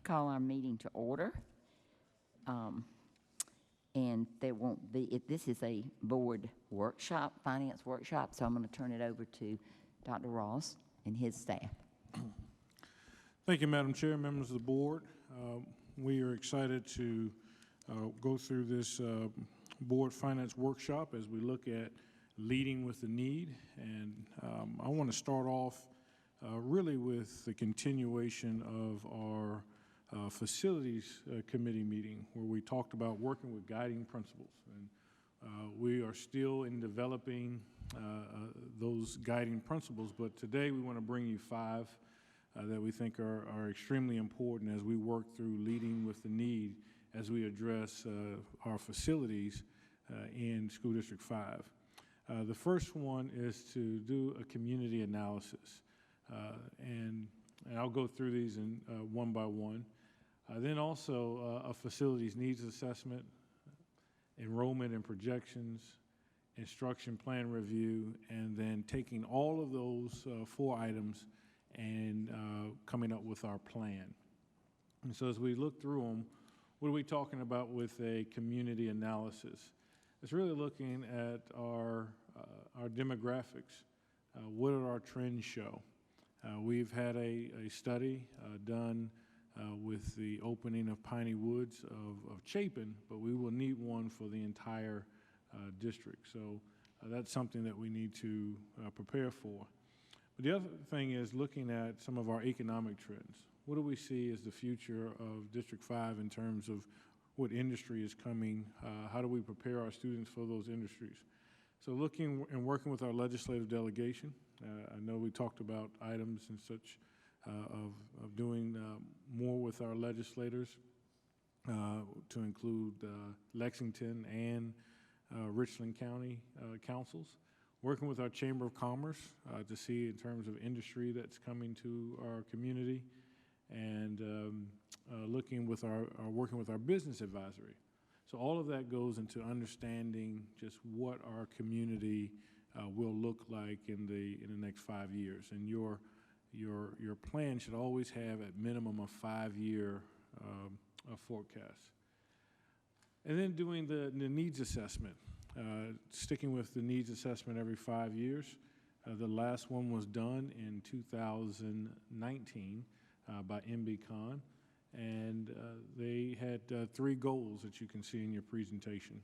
call our meeting to order. And there won't be, this is a board workshop, finance workshop, so I'm going to turn it over to Dr. Ross and his staff. Thank you, Madam Chair, members of the board. We are excited to go through this board finance workshop as we look at leading with the need. And I want to start off really with the continuation of our facilities committee meeting, where we talked about working with guiding principles. And we are still in developing those guiding principles, but today we want to bring you 5 that we think are extremely important as we work through leading with the need as we address our facilities in School District 5. The first one is to do a community analysis. And I'll go through these in one by one. Then also a facilities needs assessment, enrollment and projections, instruction plan review, and then taking all of those 4 items and coming up with our plan. And so as we look through them, what are we talking about with a community analysis? It's really looking at our demographics. What do our trends show? We've had a study done with the opening of Piney Woods of Chapin, but we will need one for the entire district. So that's something that we need to prepare for. But the other thing is looking at some of our economic trends. What do we see as the future of District 5 in terms of what industry is coming? How do we prepare our students for those industries? So looking and working with our legislative delegation, I know we talked about items and such of doing more with our legislators to include Lexington and Richland County councils. Working with our Chamber of Commerce to see in terms of industry that's coming to our community, and working with our business advisory. So all of that goes into understanding just what our community will look like in the next 5 years. And your plan should always have at minimum a 5-year forecast. And then doing the needs assessment. Sticking with the needs assessment every 5 years. The last one was done in 2019 by MBCon, and they had 3 goals that you can see in your presentation.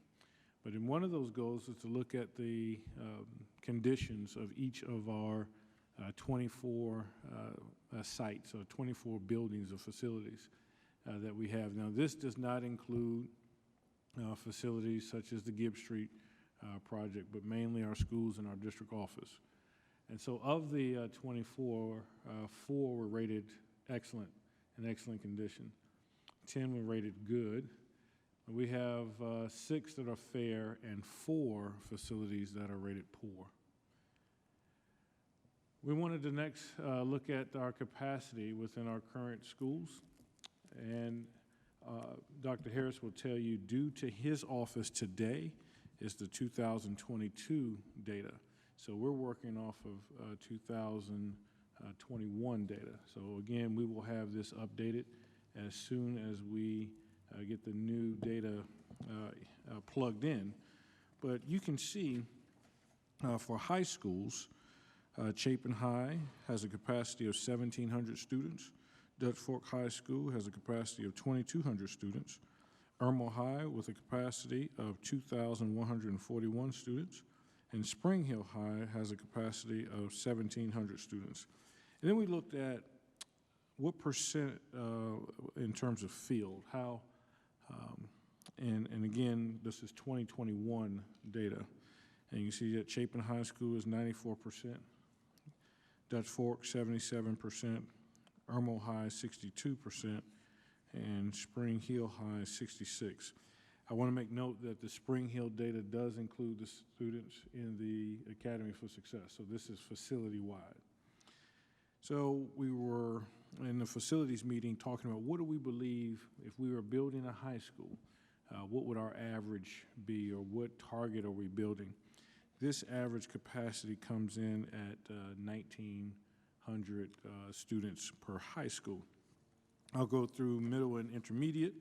But in one of those goals is to look at the conditions of each of our 24 sites, or 24 buildings or facilities that we have. Now, this does not include facilities such as the Gibb Street project, but mainly our schools and our district office. And so of the 24, 4 were rated excellent, in excellent condition. 10 were rated good. We have 6 that are fair and 4 facilities that are rated poor. We wanted to next look at our capacity within our current schools, and Dr. Harris will tell you, due to his office today, is the 2022 data. So we're working off of 2021 data. So again, we will have this updated as soon as we get the new data plugged in. But you can see for high schools, Chapin High has a capacity of 1,700 students. Dutch Fork High School has a capacity of 2,200 students. Irmo High with a capacity of 2,141 students. And Spring Hill High has a capacity of 1,700 students. And then we looked at what percent in terms of field, how, and again, this is 2021 data. And you see that Chapin High School is 94%, Dutch Fork 77%, Irmo High 62%, and Spring Hill High 66%. I want to make note that the Spring Hill data does include the students in the Academy for Success, so this is facility-wide. So we were in the facilities meeting talking about what do we believe if we were building a high school, what would our average be, or what target are we building? This average capacity comes in at 1,900 students per high school. I'll go through middle and intermediate.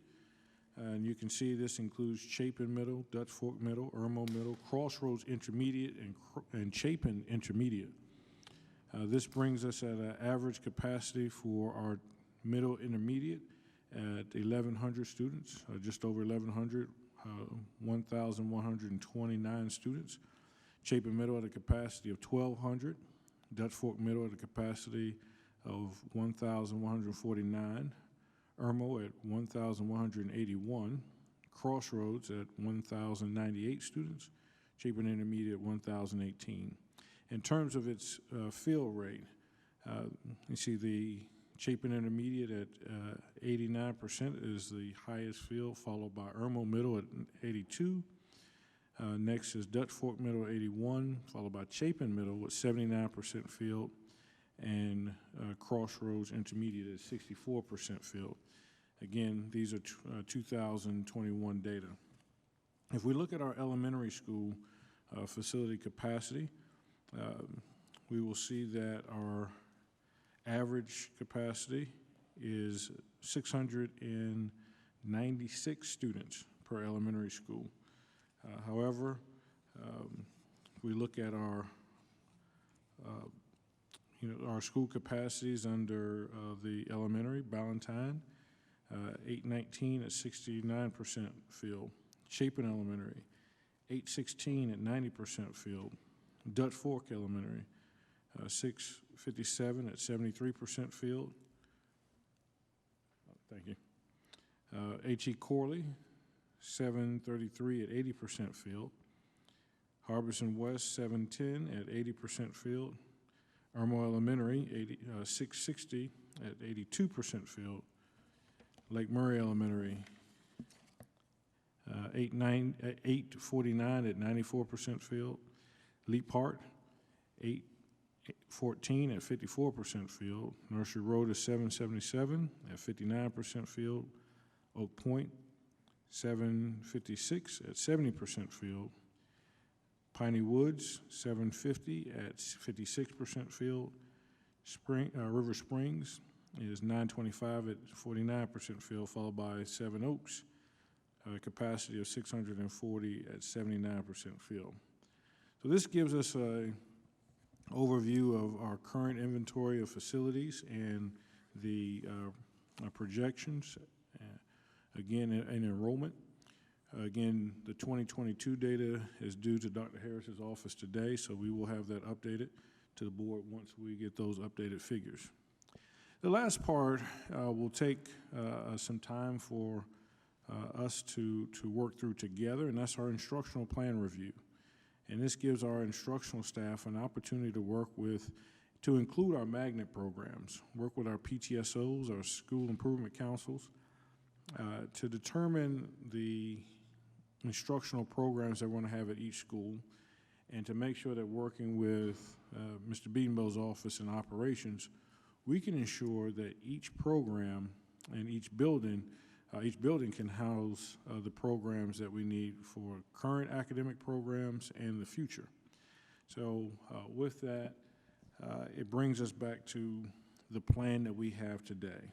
And you can see this includes Chapin Middle, Dutch Fork Middle, Irmo Middle, Crossroads Intermediate, and Chapin Intermediate. This brings us at an average capacity for our middle intermediate at 1,100 students, just over 1,100, 1,129 students. Chapin Middle at a capacity of 1,200. Dutch Fork Middle at a capacity of 1,149. Irmo at 1,181. Crossroads at 1,098 students. Chapin Intermediate at 1,018. In terms of its fill rate, you see the Chapin Intermediate at 89% is the highest fill, followed by Irmo Middle at 82. Next is Dutch Fork Middle at 81, followed by Chapin Middle with 79% filled, and Crossroads Intermediate at 64% filled. Again, these are 2021 data. If we look at our elementary school facility capacity, we will see that our average capacity is 696 students per elementary school. However, we look at our our school capacities under the elementary, Ballantyne, 819 at 69% filled. Chapin Elementary, 816 at 90% filled. Dutch Fork Elementary, 657 at 73% filled. Thank you. H.E. Corley, 733 at 80% filled. Harbison West, 710 at 80% filled. Irmo Elementary, 660 at 82% filled. Lake Murray Elementary, 849 at 94% filled. Leap Park, 814 at 54% filled. Nursery Road is 777 at 59% filled. Oak Point, 756 at 70% filled. Piney Woods, 750 at 56% filled. River Springs is 925 at 49% filled, followed by Seven Oaks, capacity of 640 at 79% filled. So this gives us an overview of our current inventory of facilities and the projections, again, in enrollment. Again, the 2022 data is due to Dr. Harris's office today, so we will have that updated to the board once we get those updated figures. The last part will take some time for us to work through together, and that's our instructional plan review. And this gives our instructional staff an opportunity to include our magnet programs, work with our PTSOs, our school improvement councils, to determine the instructional programs that we're going to have at each school, and to make sure that working with Mr. Beatonbell's office in operations, we can ensure that each program and each building can house the programs that we need for current academic programs and the future. So with that, it brings us back to the plan that we have today.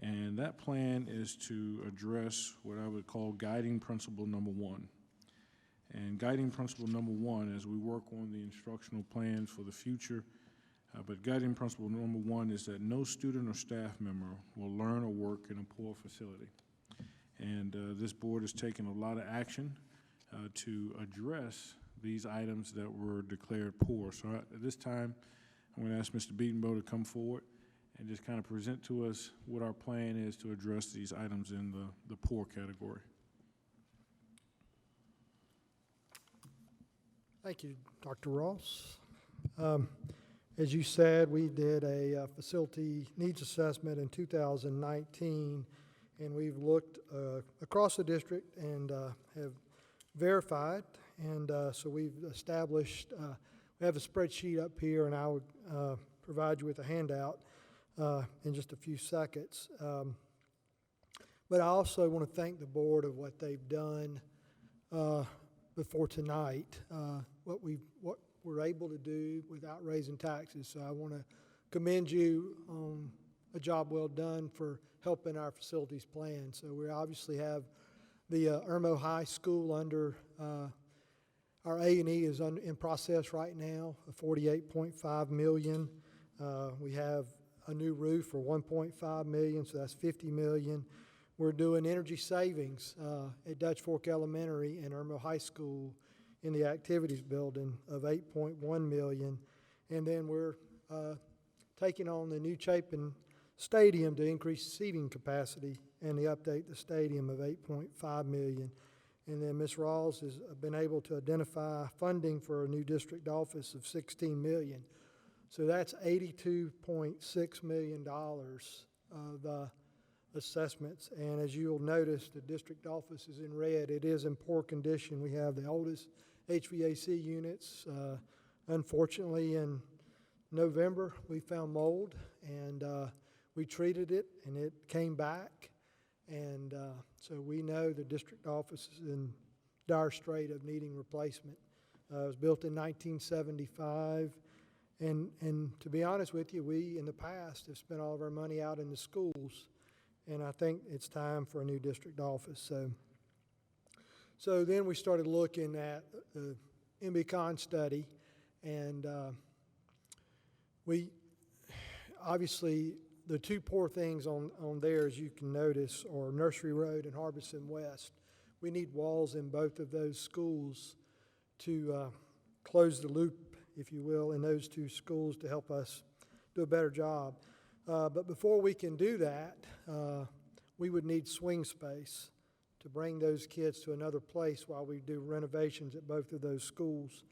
And that plan is to address what I would call guiding principle number one. And guiding principle number one, as we work on the instructional plans for the future, but guiding principle number one is that no student or staff member will learn or work in a poor facility. And this board has taken a lot of action to address these items that were declared poor. So at this time, I'm going to ask Mr. Beatonbell to come forward and just kind of present to us what our plan is to address these items in the poor category. Thank you, Dr. Ross. As you said, we did a facility needs assessment in 2019, and we've looked across the district and have verified. And so we've established, we have a spreadsheet up here, and I'll provide you with a handout in just a few seconds. But I also want to thank the board of what they've done before tonight, what we're able to do without raising taxes. So I want to commend you on a job well done for helping our facilities plan. So we obviously have the Irmo High School under our A&E is in process right now, $48.5 million. We have a new roof for $1.5 million, so that's $50 million. We're doing energy savings at Dutch Fork Elementary and Irmo High School in the activities building of $8.1 million. And then we're taking on the new Chapin Stadium to increase seating capacity and to update the stadium of $8.5 million. And then Ms. Rawls has been able to identify funding for a new district office of $16 million. So that's $82.6 million of assessments. And as you'll notice, the district office is in red. It is in poor condition. We have the oldest HVAC units. Unfortunately, in November, we found mold, and we treated it, and it came back. And so we know the district office is in dire strait of needing replacement. It was built in 1975. And to be honest with you, we in the past have spent all of our money out in the schools, and I think it's time for a new district office. So then we started looking at the MBCon study, and we obviously the two poor things on there, as you can notice, are Nursery Road and Harbison West. We need walls in both of those schools to close the loop, if you will, in those two schools to help us do a better job. But before we can do that, we would need swing space to bring those kids to another place while we do renovations at both of those schools.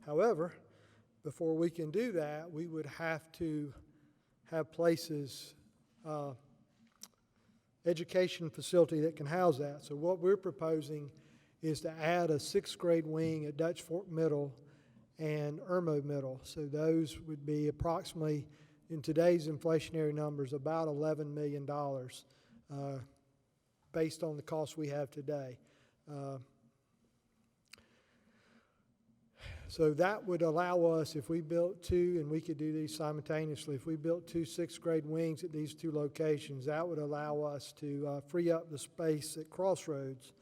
However, before we can do that, we would have to have places, education facility that can house that. So what we're proposing is to add a sixth grade wing at Dutch Fork Middle and Irmo Middle. So those would be approximately, in today's inflationary numbers, about $11 million based on the costs we have today. So that would allow us, if we built two, and we could do these simultaneously, if we built two sixth grade wings at these two locations, that would allow us to free up the space at Crossroads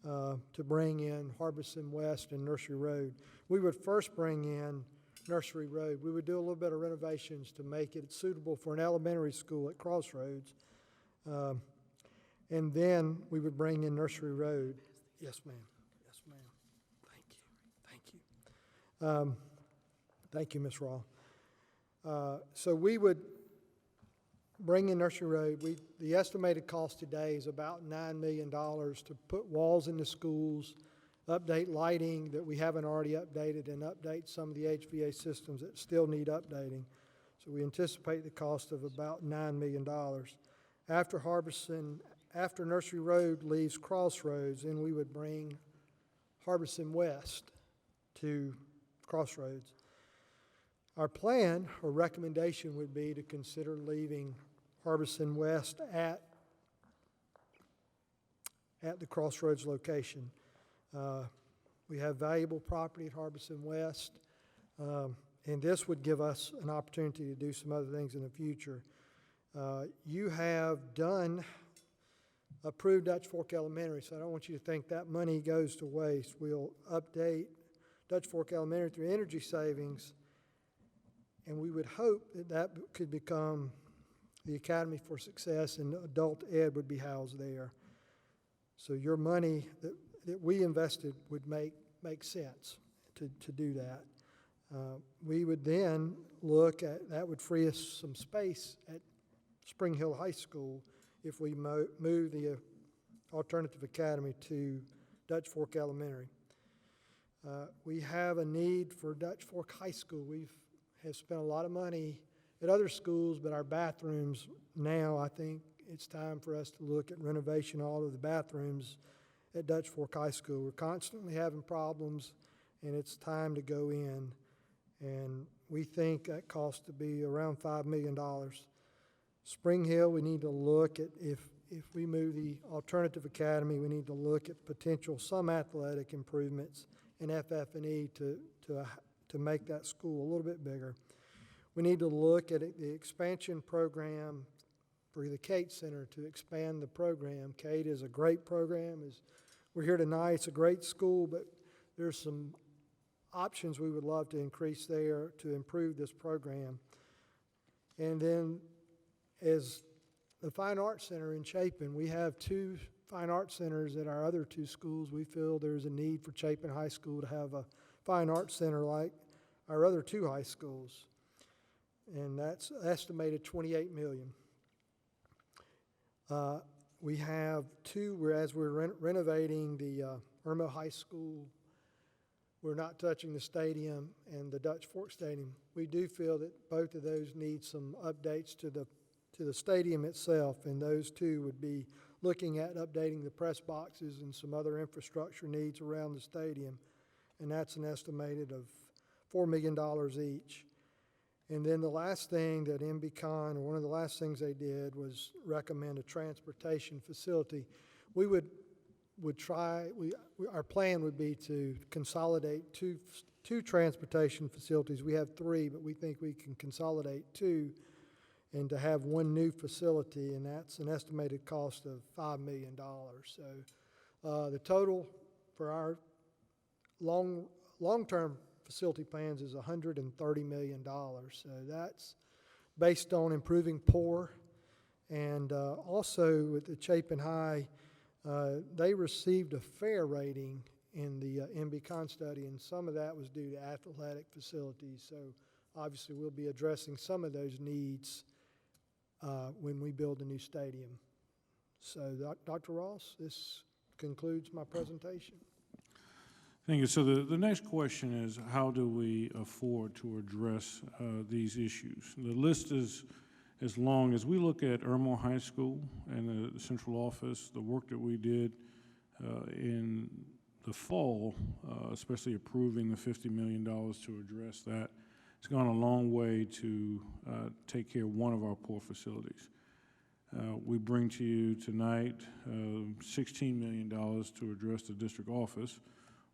to bring in Harbison West and Nursery Road. We would first bring in Nursery Road. We would do a little bit of renovations to make it suitable for an elementary school at Crossroads. And then we would bring in Nursery Road. Yes, ma'am. Yes, ma'am. Thank you. Thank you. Thank you, Ms. Raw. So we would bring in Nursery Road. The estimated cost today is about $9 million to put walls in the schools, update lighting that we haven't already updated, and update some of the HVAC systems that still need updating. So we anticipate the cost of about $9 million. After Nursery Road leaves Crossroads, then we would bring Harbison West to Crossroads. Our plan or recommendation would be to consider leaving Harbison West at the Crossroads location. We have valuable property at Harbison West, and this would give us an opportunity to do some other things in the future. You have approved Dutch Fork Elementary, so I don't want you to think that money goes to waste. We'll update Dutch Fork Elementary through energy savings, and we would hope that could become the Academy for Success, and adult ed would be housed there. So your money that we invested would make sense to do that. We would then look at, that would free us some space at Spring Hill High School if we move the alternative academy to Dutch Fork Elementary. We have a need for Dutch Fork High School. Have spent a lot of money at other schools, but our bathrooms now, I think it's time for us to look at renovation of all of the bathrooms at Dutch Fork High School. We're constantly having problems, and it's time to go in. And we think that costs to be around $5 million. Spring Hill, we need to look at, if we move the alternative academy, we need to look at potential some athletic improvements in FF&E to make that school a little bit bigger. We need to look at the expansion program for the Kate Center to expand the program. Kate is a great program. As we're here tonight, it's a great school, but there's some options we would love to increase there to improve this program. And then as the Fine Arts Center in Chapin, we have 2 fine arts centers at our other 2 schools. We feel there's a need for Chapin High School to have a fine arts center like our other 2 high schools. And that's estimated $28 million. We have 2, whereas we're renovating the Irmo High School, we're not touching the stadium and the Dutch Fork Stadium. We do feel that both of those need some updates to the stadium itself, and those 2 would be looking at updating the press boxes and some other infrastructure needs around the stadium, and that's an estimated of $4 million each. And then the last thing that MBCon, or one of the last things they did, was recommend a transportation facility. We would try, our plan would be to consolidate two transportation facilities. We have 3, but we think we can consolidate 2 and to have 1 new facility, and that's an estimated cost of $5 million. So the total for our long-term facility plans is $130 million. So that's based on improving POR, and also with the Chapin High, they received a fair rating in the MBCon study, and some of that was due to athletic facilities. So obviously we'll be addressing some of those needs when we build a new stadium. So Dr. Ross, this concludes my presentation. Thank you. So the next question is, how do we afford to address these issues? The list is as long as we look at Irmo High School and the central office, the work that we did in the fall, especially approving the $50 million to address that. It's gone a long way to take care of one of our poor facilities. We bring to you tonight $16 million to address the district office,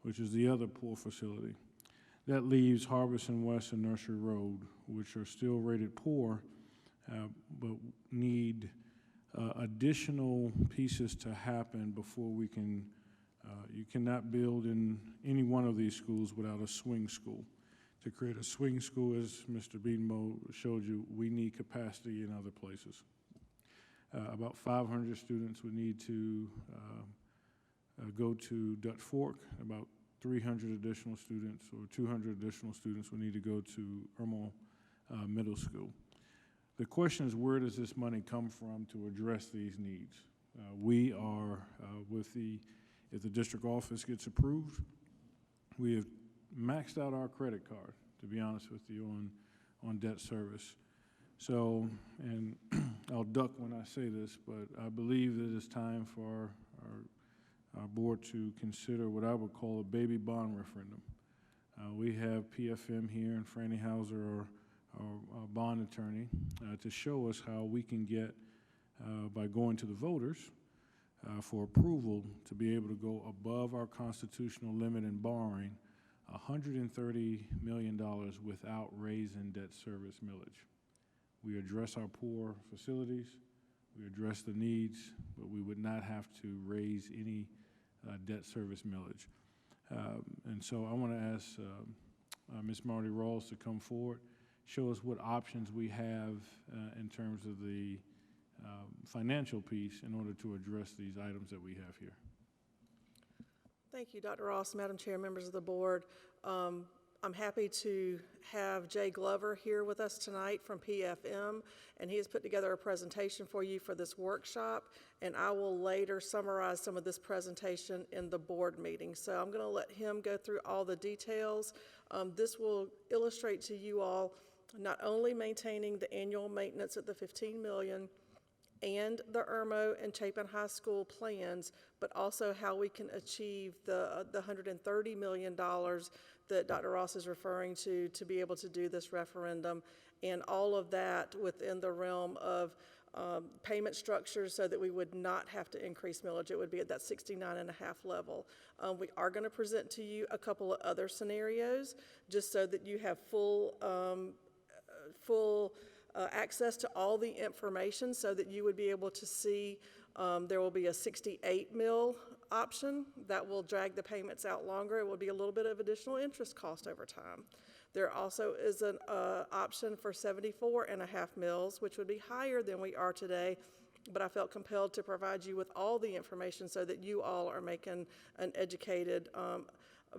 which is the other poor facility. That leaves Harbison West and Nursery Road, which are still rated poor, but need additional pieces to happen before we can, you cannot build in any one of these schools without a swing school. To create a swing school, as Mr. Beadenbow showed you, we need capacity in other places. About 500 students would need to go to Dutch Fork. About 300 additional students or 200 additional students would need to go to Irmo Middle School. The question is, where does this money come from to address these needs? We are, if the district office gets approved, we have maxed out our credit card, to be honest with you, on debt service. So, and I'll duck when I say this, but I believe that it's time for our board to consider what I would call a baby bond referendum. We have PFM here, and Franny Hauser, our bond attorney, to show us how we can get, by going to the voters for approval, to be able to go above our constitutional limit in borrowing $130 million without raising debt service millage. We address our poor facilities, we address the needs, but we would not have to raise any debt service millage. And so I want to ask Ms. Marty Rawls to come forward, show us what options we have in terms of the financial piece in order to address these items that we have here. Thank you, Dr. Ross, Madam Chair, members of the board. I'm happy to have Jay Glover here with us tonight from PFM, and he has put together a presentation for you for this workshop, and I will later summarize some of this presentation in the board meeting. So I'm going to let him go through all the details. This will illustrate to you all not only maintaining the annual maintenance at the $15 million and the Irmo and Chapin High School plans, but also how we can achieve the $130 million that Dr. Ross is referring to be able to do this referendum, and all of that within the realm of payment structures so that we would not have to increase millage. It would be at that 69.5 level. We are going to present to you a couple of other scenarios just so that you have full full access to all the information so that you would be able to see there will be a 68 mil option that will drag the payments out longer. It will be a little bit of additional interest cost over time. There also is an option for 74.5 mils, which would be higher than we are today, but I felt compelled to provide you with all the information so that you all are making an educated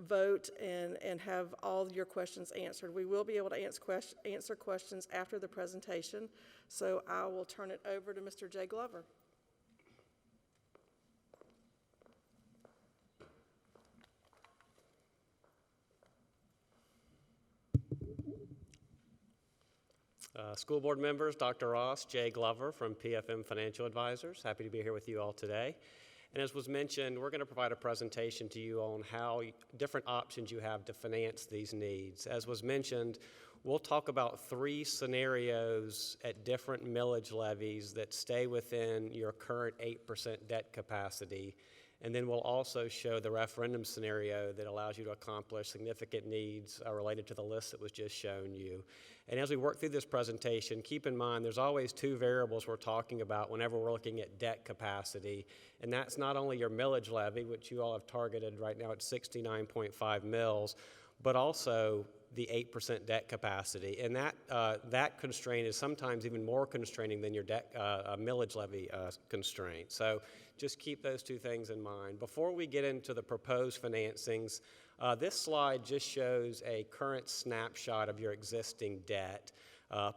vote and have all your questions answered. We will be able to answer questions after the presentation, so I will turn it over to Mr. Jay Glover. School board members, Dr. Ross, Jay Glover from PFM Financial Advisors. Happy to be here with you all today. And as was mentioned, we're going to provide a presentation to you on how different options you have to finance these needs. As was mentioned, we'll talk about 3 scenarios at different millage levies that stay within your current 8% debt capacity. And then we'll also show the referendum scenario that allows you to accomplish significant needs related to the list that was just shown you. And as we work through this presentation, keep in mind there's always 2 variables we're talking about whenever we're looking at debt capacity. And that's not only your millage levy, which you all have targeted right now at 69.5 mils, but also the 8% debt capacity. And that constraint is sometimes even more constraining than your debt millage levy constraint. So just keep those 2 things in mind. Before we get into the proposed financings, this slide just shows a current snapshot of your existing debt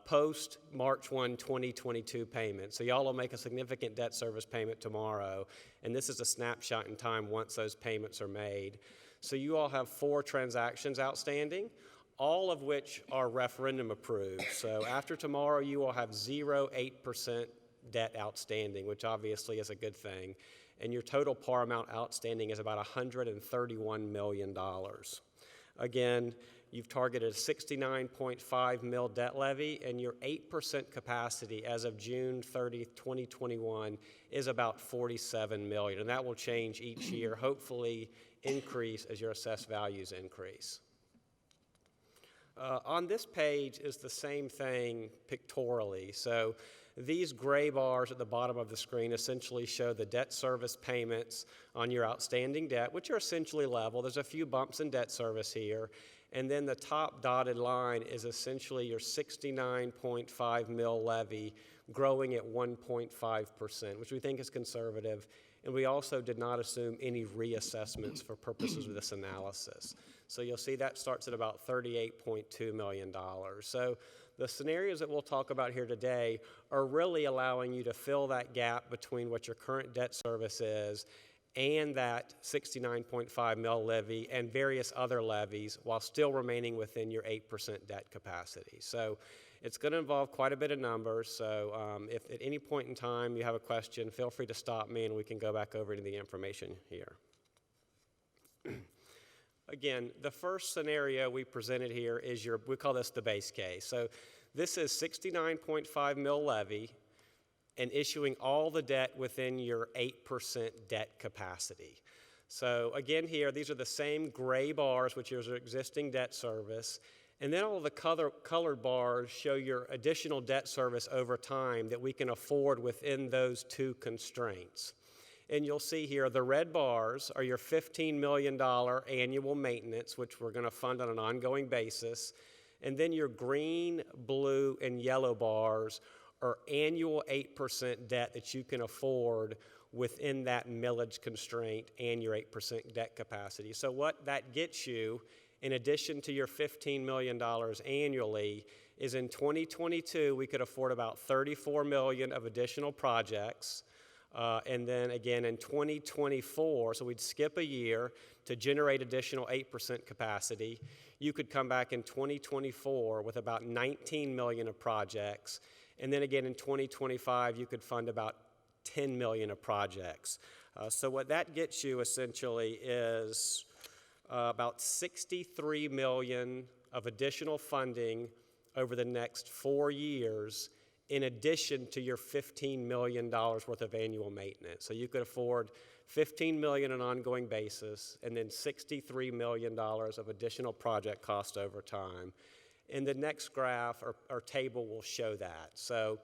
post March 1, 2022 payment. So y'all will make a significant debt service payment tomorrow, and this is a snapshot in time once those payments are made. So you all have 4 transactions outstanding, all of which are referendum approved. So after tomorrow, you will have 8% debt outstanding, which obviously is a good thing. And your total par amount outstanding is about $131 million. Again, you've targeted a 69.5 mil debt levy, and your 8% capacity as of June 30, 2021 is about $47 million. And that will change each year, hopefully increase as your assessed values increase. On this page is the same thing pictorially. So these gray bars at the bottom of the screen essentially show the debt service payments on your outstanding debt, which are essentially level. There's a few bumps in debt service here. And then the top dotted line is essentially your 69.5 mil levy growing at 1.5%, which we think is conservative. And we also did not assume any reassessments for purposes of this analysis. So you'll see that starts at about $38.2 million. So the scenarios that we'll talk about here today are really allowing you to fill that gap between what your current debt service is and that 69.5 mil levy and various other levies while still remaining within your 8% debt capacity. So it's going to involve quite a bit of numbers. So if at any point in time you have a question, feel free to stop me and we can go back over to the information here. Again, the first scenario we presented here is we call this the base case. So this is 69.5 mil levy and issuing all the debt within your 8% debt capacity. So again here, these are the same gray bars, which is your existing debt service. And then all of the colored bars show your additional debt service over time that we can afford within those 2 constraints. And you'll see here the red bars are your $15 million annual maintenance, which we're going to fund on an ongoing basis. And then your green, blue, and yellow bars are annual 8% debt that you can afford within that millage constraint and your 8% debt capacity. So what that gets you, in addition to your $15 million annually, is in 2022 we could afford about $34 million of additional projects. And then again in 2024, so we'd skip a year to generate additional 8% capacity. You could come back in 2024 with about $19 million of projects. And then again in 2025, you could fund about $10 million of projects. So what that gets you essentially is about $63 million of additional funding over the next 4 years, in addition to your $15 million worth of annual maintenance. So you could afford $15 million on an ongoing basis and then $63 million of additional project cost over time. And the next graph or table will show that. So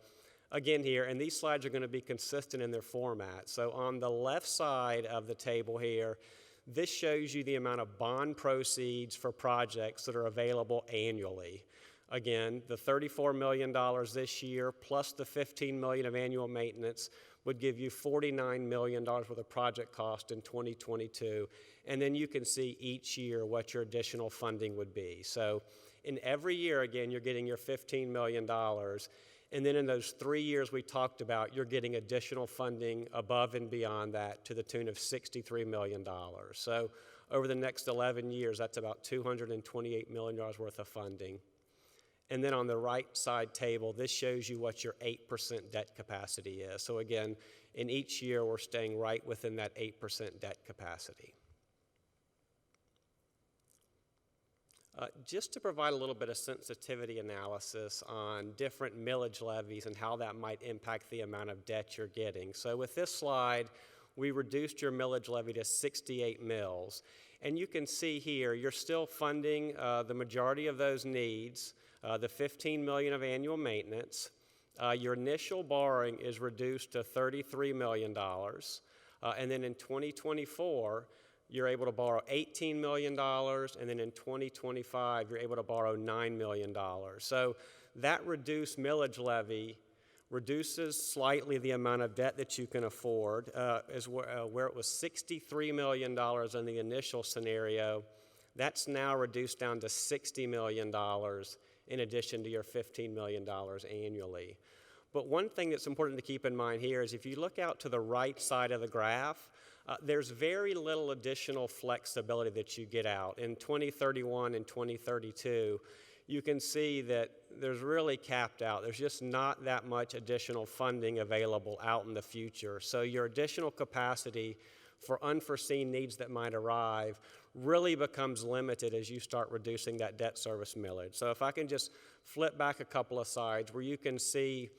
again here, and these slides are going to be consistent in their format. So on the left side of the table here, this shows you the amount of bond proceeds for projects that are available annually. Again, the $34 million this year plus the $15 million of annual maintenance would give you $49 million worth of project cost in 2022. And then you can see each year what your additional funding would be. So in every year, again, you're getting your $15 million. And then in those 3 years we talked about, you're getting additional funding above and beyond that to the tune of $63 million. So over the next 11 years, that's about $228 million worth of funding. And then on the right side table, this shows you what your 8% debt capacity is. So again, in each year, we're staying right within that 8% debt capacity. Just to provide a little bit of sensitivity analysis on different millage levies and how that might impact the amount of debt you're getting. So with this slide, we reduced your millage levy to 68 mills. And you can see here, you're still funding the majority of those needs, the $15 million of annual maintenance. Your initial borrowing is reduced to $33 million. And then in 2024, you're able to borrow $18 million, and then in 2025, you're able to borrow $9 million. So that reduced millage levy reduces slightly the amount of debt that you can afford, where it was $63 million in the initial scenario. That's now reduced down to $60 million in addition to your $15 million annually. But one thing that's important to keep in mind here is if you look out to the right side of the graph, there's very little additional flexibility that you get out. In 2031 and 2032, you can see that there's really capped out. There's just not that much additional funding available out in the future. So your additional capacity for unforeseen needs that might arrive really becomes limited as you start reducing that debt service millage. So if I can just flip back a couple of slides where you can see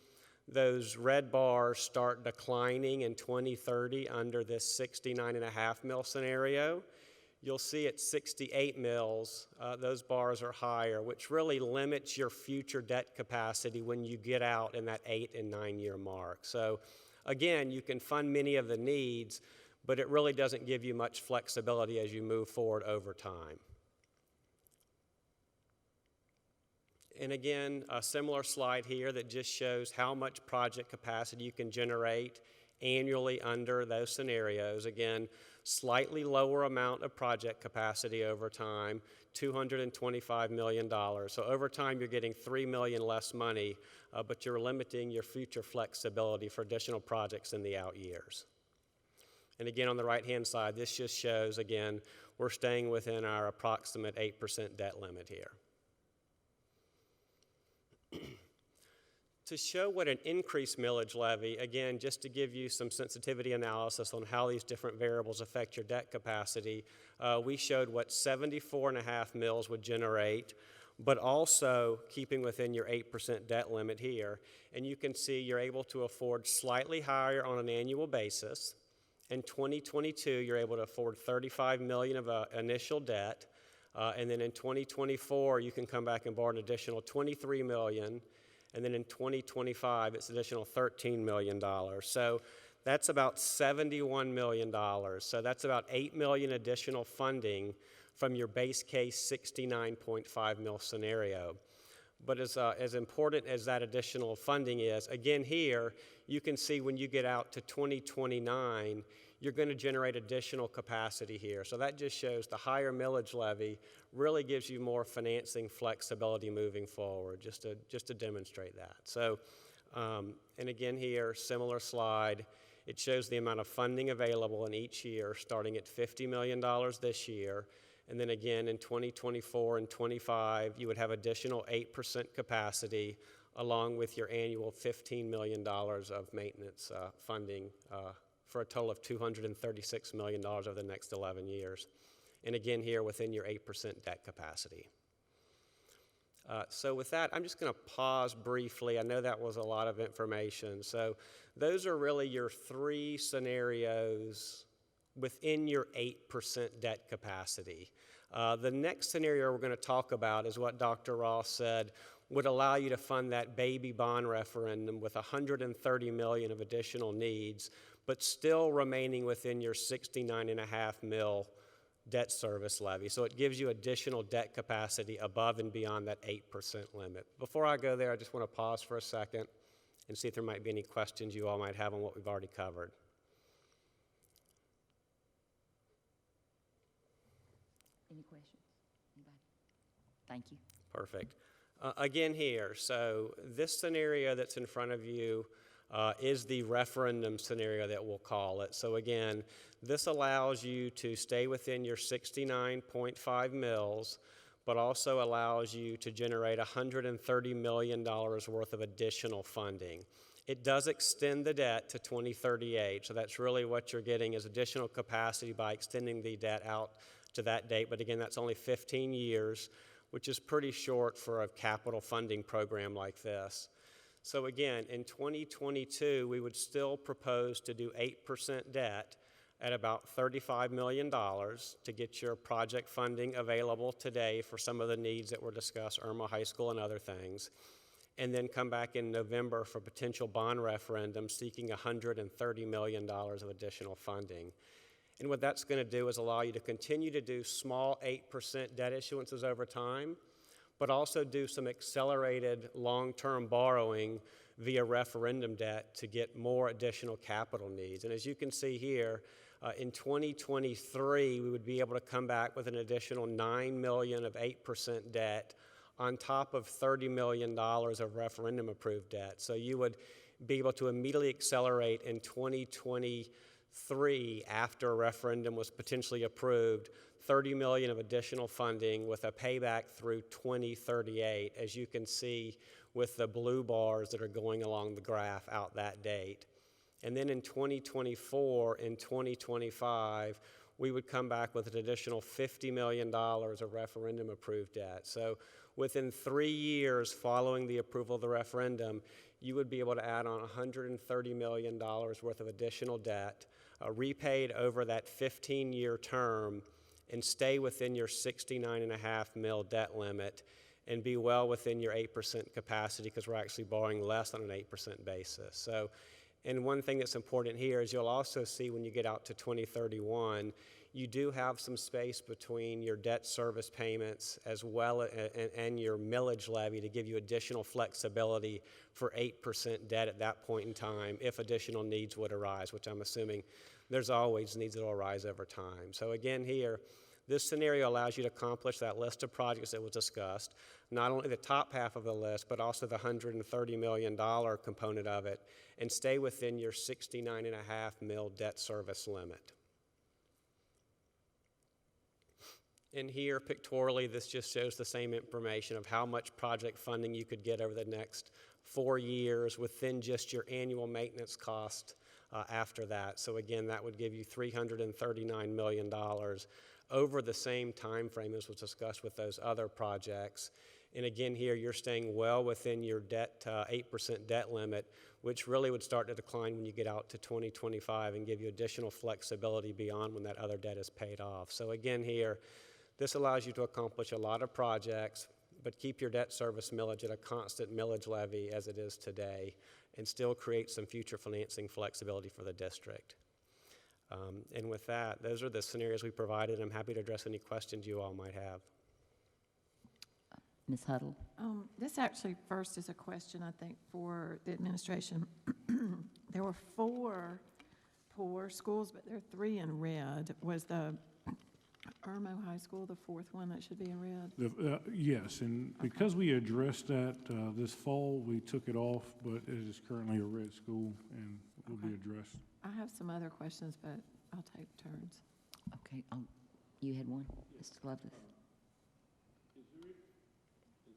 those red bars start declining in 2030 under this 69.5 mil scenario. You'll see at 68 mils, those bars are higher, which really limits your future debt capacity when you get out in that 8 and 9 year mark. So again, you can fund many of the needs, but it really doesn't give you much flexibility as you move forward over time. And again, a similar slide here that just shows how much project capacity you can generate annually under those scenarios. Again, slightly lower amount of project capacity over time, $225 million. So over time, you're getting $3 million less money, but you're limiting your future flexibility for additional projects in the out years. And again, on the right-hand side, this just shows, again, we're staying within our approximate 8% debt limit here. To show what an increased millage levy, again, just to give you some sensitivity analysis on how these different variables affect your debt capacity, we showed what 74.5 mills would generate, but also keeping within your 8% debt limit here. And you can see you're able to afford slightly higher on an annual basis. In 2022, you're able to afford $35 million of initial debt. And then in 2024, you can come back and borrow an additional $23 million. And then in 2025, it's additional $13 million. So that's about $71 million. So that's about $8 million additional funding from your base case 69.5 mil scenario. But as important as that additional funding is, again here, you can see when you get out to 2029, you're going to generate additional capacity here. So that just shows the higher millage levy really gives you more financing flexibility moving forward, just to demonstrate that. So, and again here, similar slide, it shows the amount of funding available in each year, starting at $50 million this year, and then again in 2024 and 25, you would have additional 8% capacity along with your annual $15 million of maintenance funding for a total of $236 million over the next 11 years. And again here within your 8% debt capacity. So with that, I'm just going to pause briefly. I know that was a lot of information. So those are really your three scenarios within your 8% debt capacity. The next scenario we're going to talk about is what Dr. Ross said would allow you to fund that baby bond referendum with $130 million of additional needs, but still remaining within your $69.5 million debt service levy. So it gives you additional debt capacity above and beyond that 8% limit. Before I go there, I just want to pause for a second and see if there might be any questions you all might have on what we've already covered. Any questions? Anybody? Thank you. Perfect. Again here, so this scenario that's in front of you is the referendum scenario that we'll call it. So again, this allows you to stay within your 69.5 mils, but also allows you to generate $130 million worth of additional funding. It does extend the debt to 2038, so that's really what you're getting is additional capacity by extending the debt out to that date. But again, that's only 15 years, which is pretty short for a capital funding program like this. So again, in 2022, we would still propose to do 8% debt at about $35 million to get your project funding available today for some of the needs that were discussed, Irma High School and other things, and then come back in November for potential bond referendum seeking $130 million of additional funding. And what that's going to do is allow you to continue to do small 8% debt issuances over time, but also do some accelerated long-term borrowing via referendum debt to get more additional capital needs. And as you can see here, in 2023, we would be able to come back with an additional $9 million of 8% debt on top of $30 million of referendum-approved debt. So you would be able to immediately accelerate in 2023, after a referendum was potentially approved, $30 million of additional funding with a payback through 2038, as you can see with the blue bars that are going along the graph out that date. And then in 2024 and 2025, we would come back with an additional $50 million of referendum-approved debt. So within 3 years following the approval of the referendum, you would be able to add on $130 million worth of additional debt, repaid over that 15-year term, and stay within your $69.5 million debt limit and be well within your 8% capacity, because we're actually borrowing less on an 8% basis. So, and one thing that's important here is you'll also see when you get out to 2031, you do have some space between your debt service payments as well and your millage levy to give you additional flexibility for 8% debt at that point in time if additional needs would arise, which I'm assuming there's always needs that will arise over time. So again here, this scenario allows you to accomplish that list of projects that was discussed, not only the top half of the list, but also the $130 million component of it, and stay within your $69.5 million debt service limit. And here, pictorially, this just shows the same information of how much project funding you could get over the next 4 years within just your annual maintenance cost after that. So again, that would give you $339 million over the same time frame as was discussed with those other projects. And again, here you're staying well within your debt 8% debt limit, which really would start to decline when you get out to 2025 and give you additional flexibility beyond when that other debt is paid off. So again, here, this allows you to accomplish a lot of projects, but keep your debt service millage at a constant millage levy as it is today, and still create some future financing flexibility for the district. And with that, those are the scenarios we provided. I'm happy to address any questions you all might have. Ms. Huddle? This actually first is a question, I think, for the administration. There were 4 poor schools, but there are 3 in red. Was the Irma High School the 4th one that should be in red? Yes, and because we addressed that this fall, we took it off, but it is currently a red school and will be addressed. I have some other questions, but I'll take turns. Okay, you had one, Mr. Lovelace? Is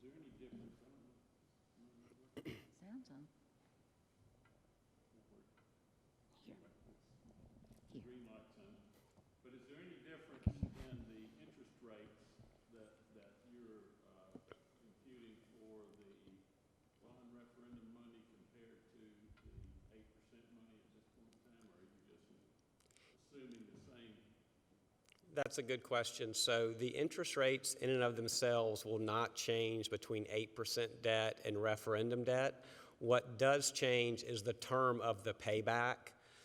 there any difference? Sounds on. Here. Here. Green light's on. But is there any difference in the interest rates that you're imputing for the bond referendum money compared to the 8% money at this point in time, or are you just assuming the same? That's a good question. So the interest rates in and of themselves will not change between 8% debt and referendum debt. What does change is the term of the payback.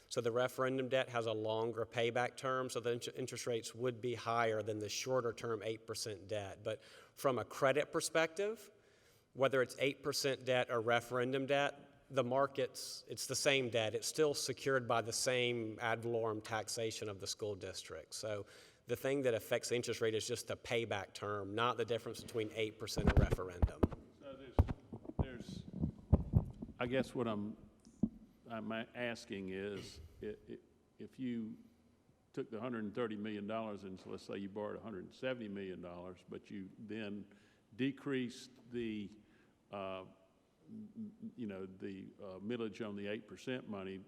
So the referendum debt has a longer payback term, so the interest rates would be higher than the shorter term 8% debt. But from a credit perspective, whether it's 8% debt or referendum debt, the markets, it's the same debt. It's still secured by the same ad valorem taxation of the school district. So the thing that affects the interest rate is just the payback term, not the difference between 8% and referendum. So there's, I guess what I'm asking is, if you took the $130 million and so let's say you borrowed $170 million, but you then decreased the millage on the 8% money,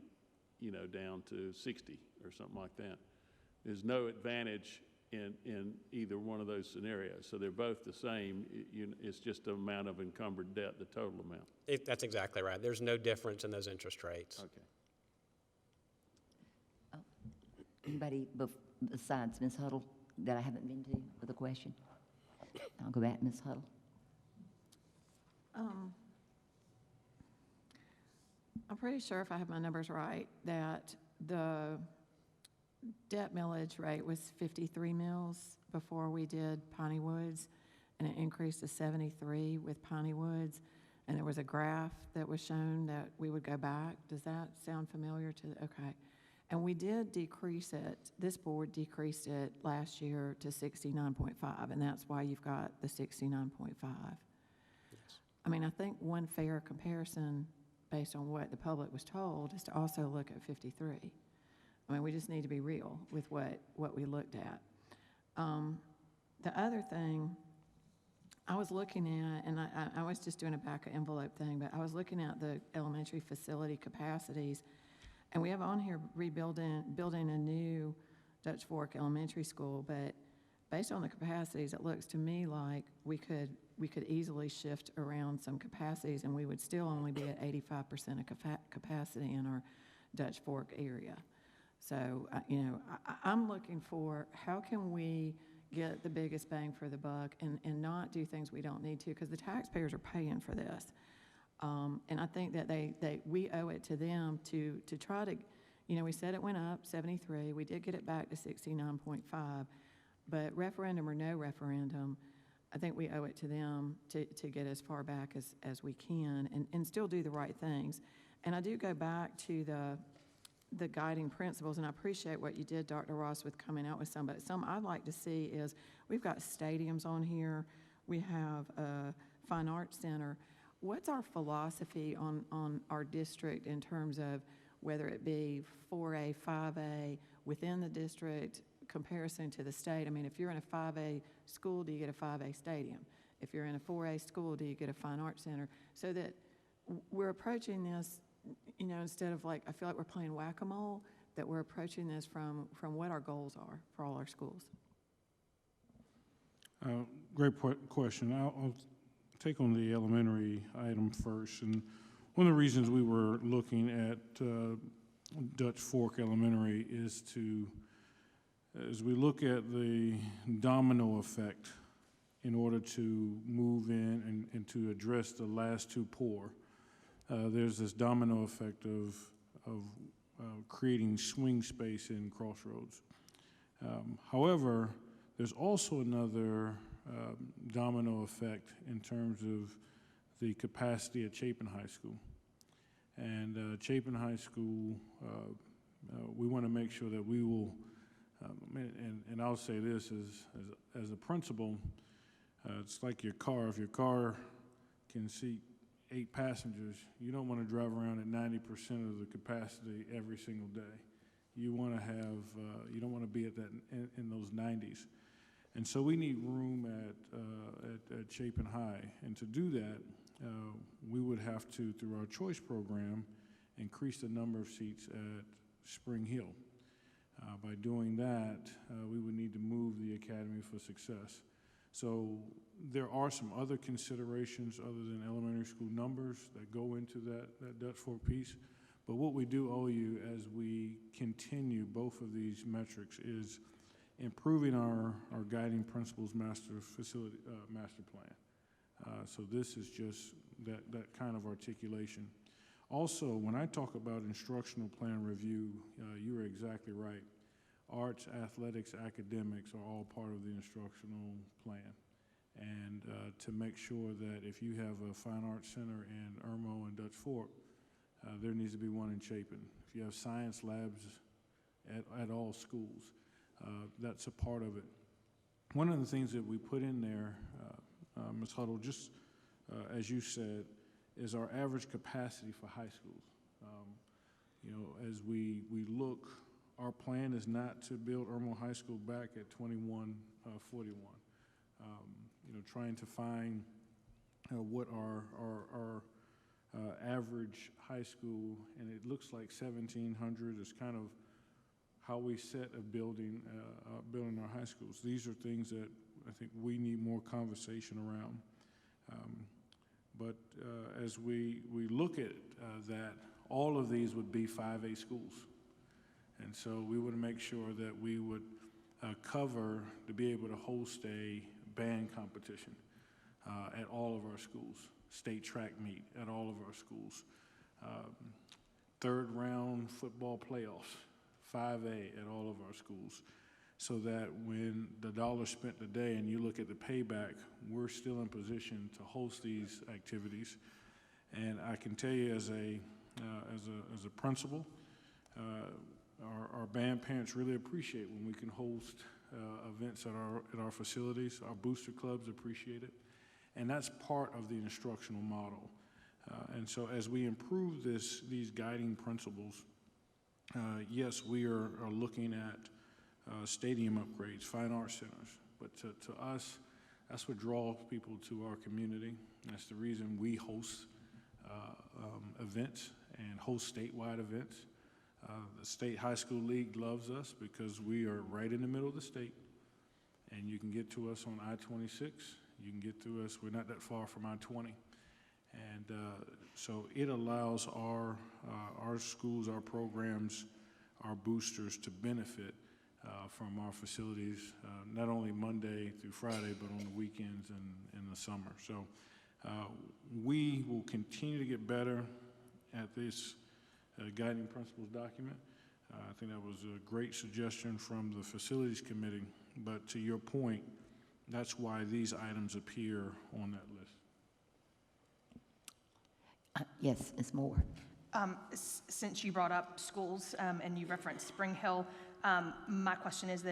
down to 60 or something like that. There's no advantage in either one of those scenarios. So they're both the same. It's just the amount of encumbered debt, the total amount. That's exactly right. There's no difference in those interest rates. Okay. Anybody besides Ms. Huddle that I haven't been to with a question? I'll go back, Ms. Huddle. I'm pretty sure if I have my numbers right, that the debt millage rate was 53 mils before we did Piney Woods, and it increased to 73 with Piney Woods, and there was a graph that was shown that we would go back. Does that sound familiar to, okay. And we did decrease it, this board decreased it last year to 69.5, and that's why you've got the 69.5. Yes. I mean, I think one fair comparison based on what the public was told is to also look at 53. I mean, we just need to be real with what we looked at. The other thing I was looking at, and I was just doing a back of envelope thing, but I was looking at the elementary facility capacities, and we have on here building a new Dutch Fork Elementary School, but based on the capacities, it looks to me like we could easily shift around some capacities, and we would still only be at 85% of capacity in our Dutch Fork area. So, I'm looking for how can we get the biggest bang for the buck and not do things we don't need to, because the taxpayers are paying for this. And I think that we owe it to them to try to, we said it went up 73, we did get it back to 69.5, but referendum or no referendum, I think we owe it to them to get as far back as we can and still do the right things. And I do go back to the guiding principles, and I appreciate what you did, Dr. Ross, with coming out with some, but some I'd like to see is we've got stadiums on here, we have a fine arts center. What's our philosophy on our district in terms of whether it be 4A, 5A, within the district, comparison to the state? I mean, if you're in a 5A school, do you get a 5A stadium? If you're in a 4A school, do you get a fine arts center? So that we're approaching this, instead of like, I feel like we're playing whack-a-mole, that we're approaching this from what our goals are for all our schools. Great question. I'll take on the elementary item first. And one of the reasons we were looking at Dutch Fork Elementary is as we look at the domino effect in order to move in and to address the last two poor, there's this domino effect of creating swing space in Crossroads. However, there's also another domino effect in terms of the capacity at Chapin High School. And Chapin High School, we want to make sure that we will, and I'll say this as a principal, it's like your car. If your car can seat 8 passengers, you don't want to drive around at 90% of the capacity every single day. You want to have, you don't want to be at that in those 90s. And so we need room at Chapin High. And to do that, we would have to, through our choice program, increase the number of seats at Spring Hill. By doing that, we would need to move the Academy for Success. So there are some other considerations other than elementary school numbers that go into that Dutch Fork piece. But what we do owe you as we continue both of these metrics is improving our guiding principles master plan. So this is just that kind of articulation. Also, when I talk about instructional plan review, you are exactly right. Arts, athletics, academics are all part of the instructional plan. And to make sure that if you have a fine arts center in Irmo and Dutch Fork, there needs to be one in Chapin. If you have science labs at all schools, that's a part of it. One of the things that we put in there, Ms. Huddle, just as you said, is our average capacity for high schools. You know, as we look, our plan is not to build Irmo High School back at 2141. You know, trying to find what our average high school, and it looks like 1,700 is kind of how we set a building our high schools. These are things that I think we need more conversation around. But as we look at that, all of these would be 5A schools. And so we would make sure that we would cover to be able to host a band competition at all of our schools, state track meet at all of our schools, third round football playoffs, 5A at all of our schools, so that when the dollar's spent today and you look at the payback, we're still in position to host these activities. And I can tell you as a principal, our band parents really appreciate when we can host events at our facilities. Our booster clubs appreciate it. And that's part of the instructional model. And so as we improve these guiding principles, yes, we are looking at stadium upgrades, fine arts centers. But to us, that's what draws people to our community. That's the reason we host events and host statewide events. The State High School League loves us because we are right in the middle of the state, and you can get to us on I-26. You can get to us, we're not that far from I-20. And so it allows our schools, our programs, our boosters to benefit from our facilities, not only Monday through Friday, but on the weekends and in the summer. So we will continue to get better at this guiding principles document. I think that was a great suggestion from the facilities committee, but to your point, that's why these items appear on that list. Yes, Ms. Moore. Since you brought up schools and you referenced Spring Hill, my question is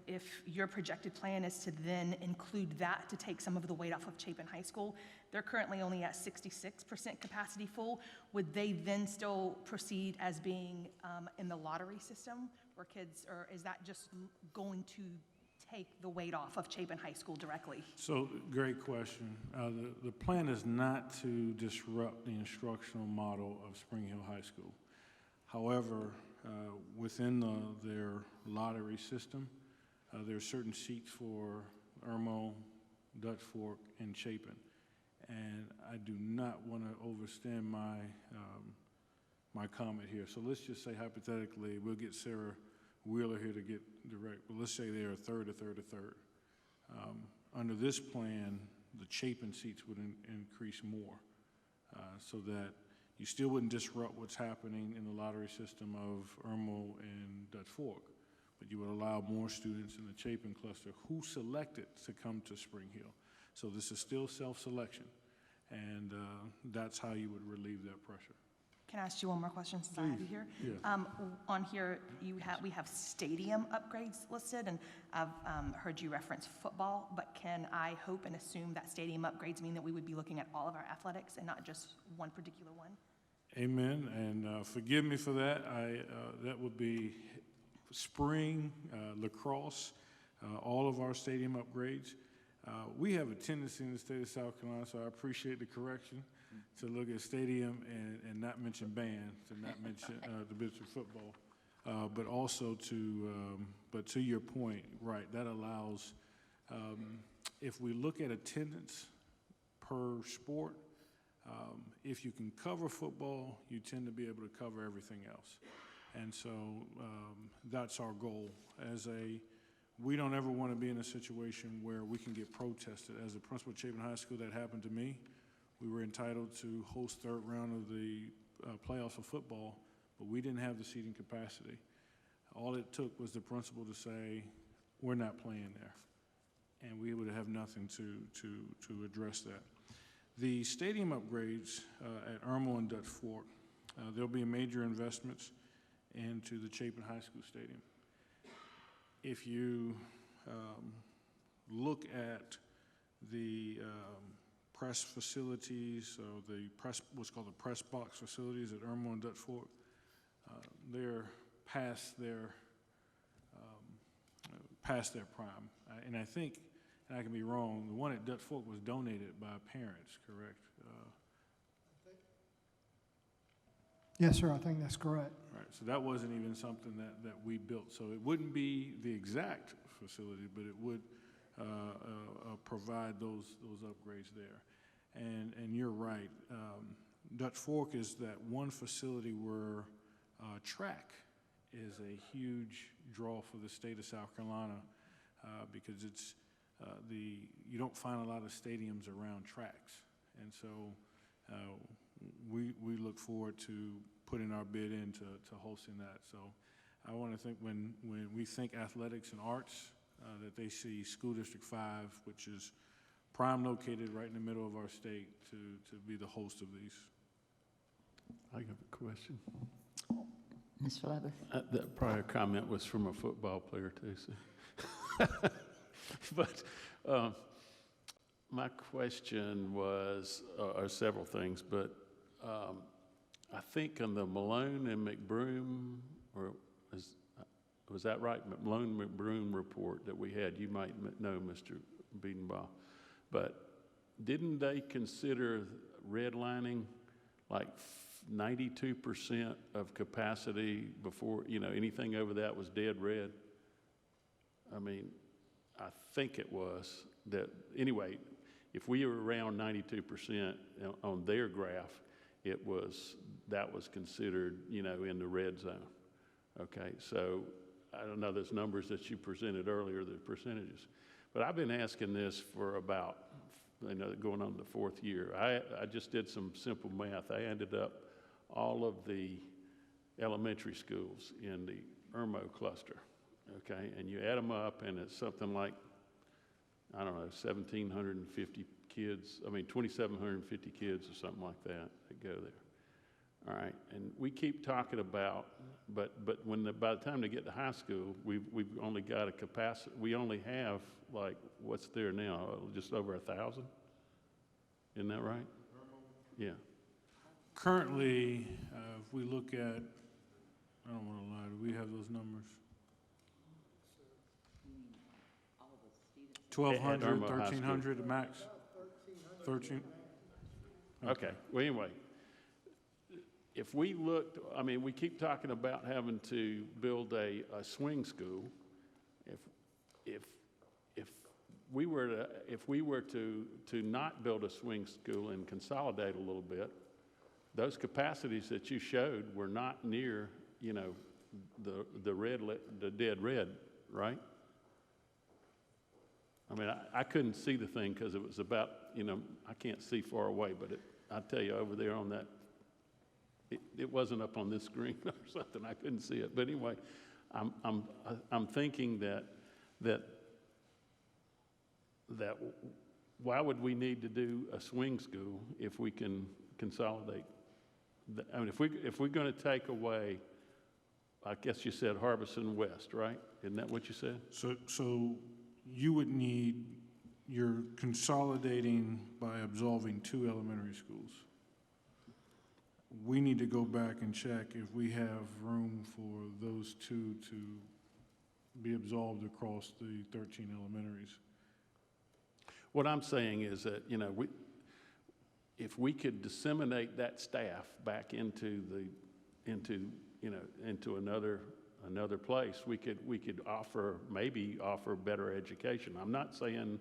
if your projected plan is to then include that to take some of the weight off of Chapin High School, they're currently only at 66% capacity full. Would they then still proceed as being in the lottery system where kids, or is that just going to take the weight off of Chapin High School directly? So, great question. The plan is not to disrupt the instructional model of Spring Hill High School. However, within their lottery system, there are certain seats for Irmo, Dutch Fork, and Chapin. And I do not want to overstand my comment here. So let's just say hypothetically, we'll get Sarah Wheeler here to get direct, but let's say they're a third. Under this plan, the Chapin seats would increase more, so that you still wouldn't disrupt what's happening in the lottery system of Irmo and Dutch Fork, but you would allow more students in the Chapin cluster who selected to come to Spring Hill. So this is still self-selection, and that's how you would relieve that pressure. Can I ask you one more question since I have you here? Yes. On here, we have stadium upgrades listed, and I've heard you reference football, but can I hope and assume that stadium upgrades mean that we would be looking at all of our athletics and not just one particular one? Amen, and forgive me for that. That would be spring, lacrosse, all of our stadium upgrades. We have a tendency in the state of South Carolina, so I appreciate the correction, to look at stadium and not mention band, to not mention the Bishop football, but also but to your point, right, that allows, if we look at attendance per sport, if you can cover football, you tend to be able to cover everything else. And so that's our goal. As a We don't ever want to be in a situation where we can get protested. As a principal at Chapin High School, that happened to me. We were entitled to host third round of the playoffs of football, but we didn't have the seating capacity. All it took was the principal to say, we're not playing there. And we would have nothing to address that. The stadium upgrades at Irmo and Dutch Fork, there'll be major investments into the Chapin High School Stadium. If you look at the press facilities, what's called the press box facilities at Irmo and Dutch Fork, they're past their prime. And I think, and I can be wrong, the one at Dutch Fork was donated by parents, correct? Yes, sir, I think that's correct. Right, so that wasn't even something that we built. So it wouldn't be the exact facility, but it would provide those upgrades there. And you're right, Dutch Fork is that one facility where track is a huge draw for the state of South Carolina because it's you don't find a lot of stadiums around tracks. And so we look forward to putting our bid into hosting that. So I want to think when we think athletics and arts, that they see School District 5, which is prime located right in the middle of our state, to be the host of these. I have a question. Mr. Levis? That prior comment was from a football player too, so. But my question was, or several things, but I think on the Malone and McBroom, or was that right? Malone McBroom report that we had, you might know, Mr. Biedenbaugh, but didn't they consider redlining like 92% of capacity before, anything over that was dead red? I mean, I think it was that, anyway, if we were around 92% on their graph, that was considered, in the red zone. Okay, so I don't know those numbers that you presented earlier, the percentages, but I've been asking this for about, going on the fourth year. I just did some simple math. I ended up all of the elementary schools in the Irmo cluster, okay? And you add them up, and it's something like, I don't know, 1,750 kids, 2,750 kids or something like that go there. All right, and we keep talking about, but by the time they get to high school, we've only got a capacity, we only have, like, what's there now, just over 1,000? Isn't that right? Yeah. Currently, if we look at, I don't want to lie, do we have those numbers? 1,200, 1,300 at max? 13? Okay, well, anyway, if we looked, we keep talking about having to build a swing school. If we were to not build a swing school and consolidate a little bit, those capacities that you showed were not near, the dead red, right? I couldn't see the thing because it was about, I can't see far away, but I tell you, over there on that, it wasn't up on this screen or something. I couldn't see it. But anyway, I'm thinking that why would we need to do a swing school if we can consolidate? If we're going to take away, I guess you said Harbison West, right? Isn't that what you said? So you would need, you're consolidating by absolving 2 elementary schools. We need to go back and check if we have room for those 2 to be absolved across the 13 elementaries. What I'm saying is that, if we could disseminate that staff back into another place, we could maybe offer better education. I'm not saying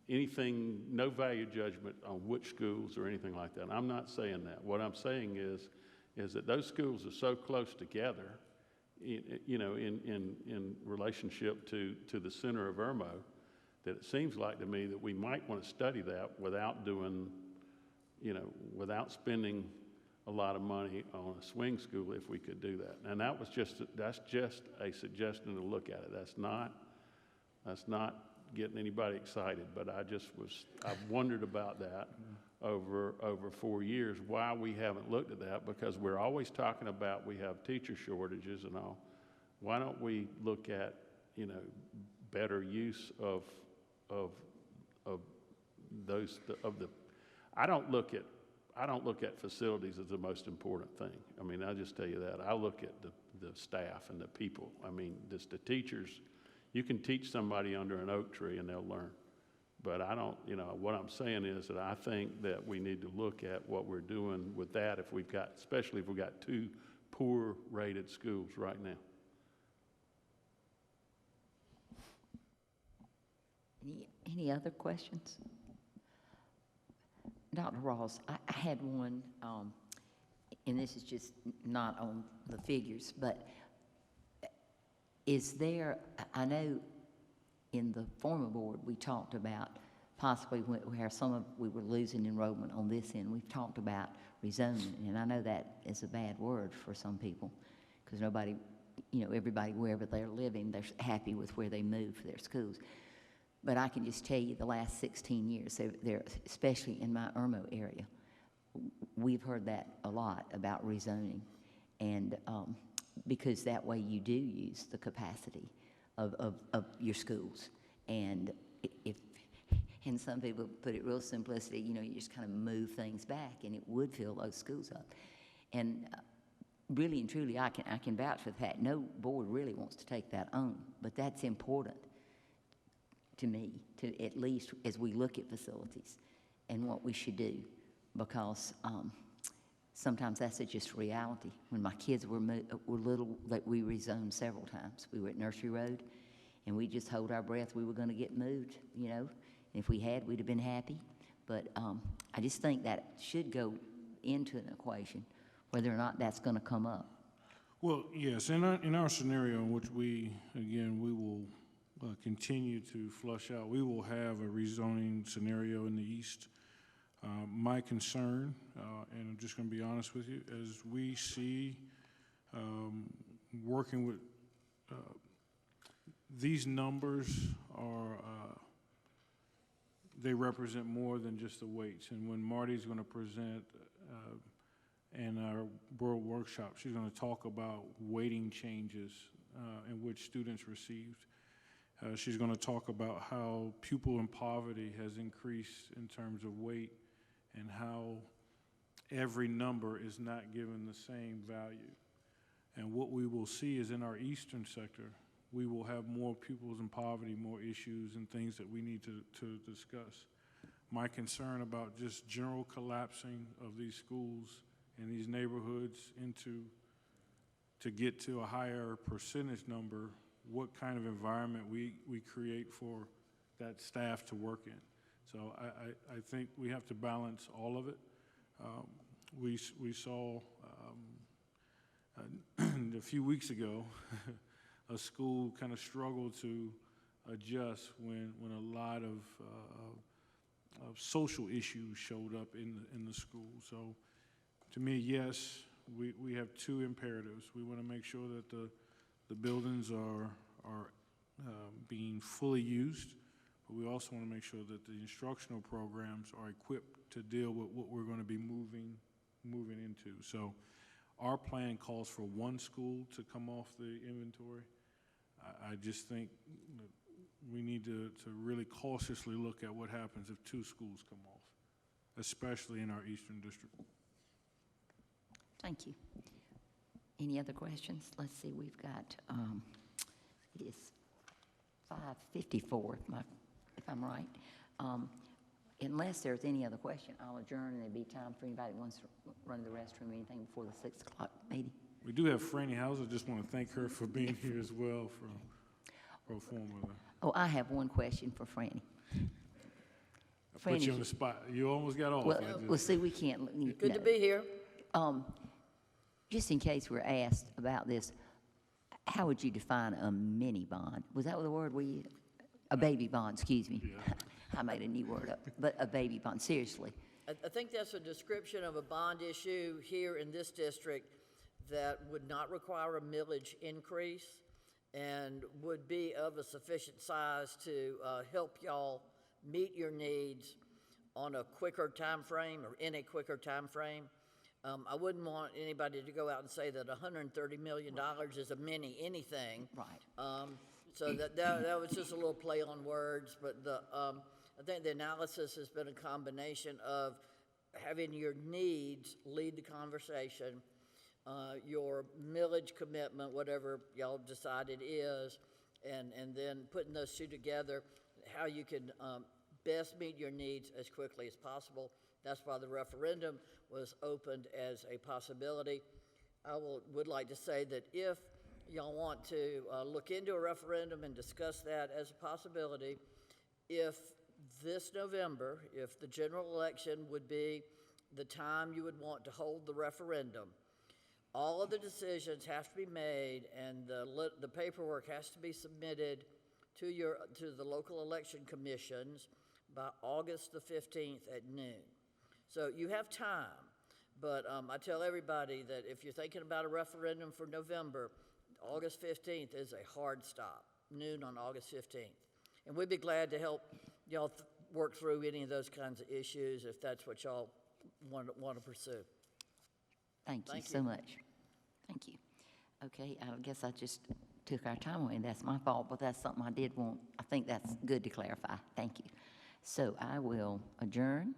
anything, no value judgment on which schools or anything like that. I'm not saying that. What I'm saying is that those schools are so close together, in relationship to the center of Irmo, that it seems like to me that we might want to study that without doing, without spending a lot of money on a swing school if we could do that. And that's just a suggestion to look at it. That's not getting anybody excited, but I've wondered about that over 4 years, why we haven't looked at that, because we're always talking about we have teacher shortages and all. Why don't we look at, better use of the, I don't look at facilities as the most important thing. I mean, I'll just tell you that. I look at the staff and the people. I mean, just the teachers. You can teach somebody under an oak tree and they'll learn. But I don't, what I'm saying is that I think that we need to look at what we're doing with that especially if we've got 2 poor rated schools right now. Any other questions? Dr. Ross, I had one, and this is just not on the figures, but is there, I know in the former board we talked about possibly where we were losing enrollment on this end. We've talked about rezoning, and I know that is a bad word for some people because nobody, everybody wherever they're living, they're happy with where they move for their schools. But I can just tell you the last 16 years, especially in my Irmo area, we've heard that a lot about rezoning. And because that way you do use the capacity of your schools. And and some people put it real simplicity, you just kind of move things back and it would fill those schools up. And really and truly, I can vouch for that. No board really wants to take that on, but that's important to me, to at least as we look at facilities and what we should do, because sometimes that's just reality. When my kids were little, that we rezoned several times. We were at Nursery Road, and we just hold our breath. We were going to get moved, And if we had, we'd have been happy. But I just think that should go into an equation, whether or not that's going to come up. Well, yes, in our scenario, in which we will continue to flush out, we will have a rezoning scenario in the east. My concern, and I'm just going to be honest with you, as we see working with these numbers they represent more than just the weights. And when Marty's going to present in our board workshop, she's going to talk about weighting changes in which students received. She's going to talk about how pupil in poverty has increased in terms of weight and how every number is not given the same value. And what we will see is in our eastern sector, we will have more pupils in poverty, more issues and things that we need to discuss. My concern about just general collapsing of these schools and these neighborhoods to get to a higher percentage number, what kind of environment we create for that staff to work in. So I think we have to balance all of it. We saw a few weeks ago a school kind of struggled to adjust when a lot of social issues showed up in the school. So to me, yes, we have 2 imperatives. We want to make sure that the buildings are being fully used, but we also want to make sure that the instructional programs are equipped to deal with what we're going to be moving into. So our plan calls for 1 school to come off the inventory. I just think we need to really cautiously look at what happens if 2 schools come off, especially in our eastern district. Thank you. Any other questions? Let's see, we've got, it is 5:54, if I'm right. Unless there's any other question, I'll adjourn, and there'll be time for anybody who wants to run to the restroom or anything before the 6 o'clock meeting. We do have Franny Hauser. Just want to thank her for being here as well for pro forma. Oh, I have one question for Franny. I put you on the spot. You almost got off. Well, see, we can't. Good to be here. Just in case we're asked about this, how would you define a mini bond? Was that the word we, a baby bond, excuse me. I made a new word up, but a baby bond, seriously. I think that's a description of a bond issue here in this district that would not require a millage increase and would be of a sufficient size to help y'all meet your needs on a quicker time frame or in a quicker time frame. I wouldn't want anybody to go out and say that $130 million is a mini anything. Right. So that was just a little play on words, but I think the analysis has been a combination of having your needs lead the conversation, your millage commitment, whatever y'all decide it is, and then putting those two together, how you can best meet your needs as quickly as possible. That's why the referendum was opened as a possibility. I would like to say that if y'all want to look into a referendum and discuss that as a possibility, if this November, if the general election would be the time you would want to hold the referendum, all of the decisions have to be made and the paperwork has to be submitted to the local election commissions by August the 15th at noon. So you have time, but I tell everybody that if you're thinking about a referendum for November, August 15th is a hard stop, noon on August 15th. And we'd be glad to help y'all work through any of those kinds of issues if that's what y'all want to pursue. Thank you Thank so you. much. Thank you. Okay, I guess I just took our time away, and that's my fault, but that's something I did want. I think that's good to clarify. Thank you. So I will adjourn.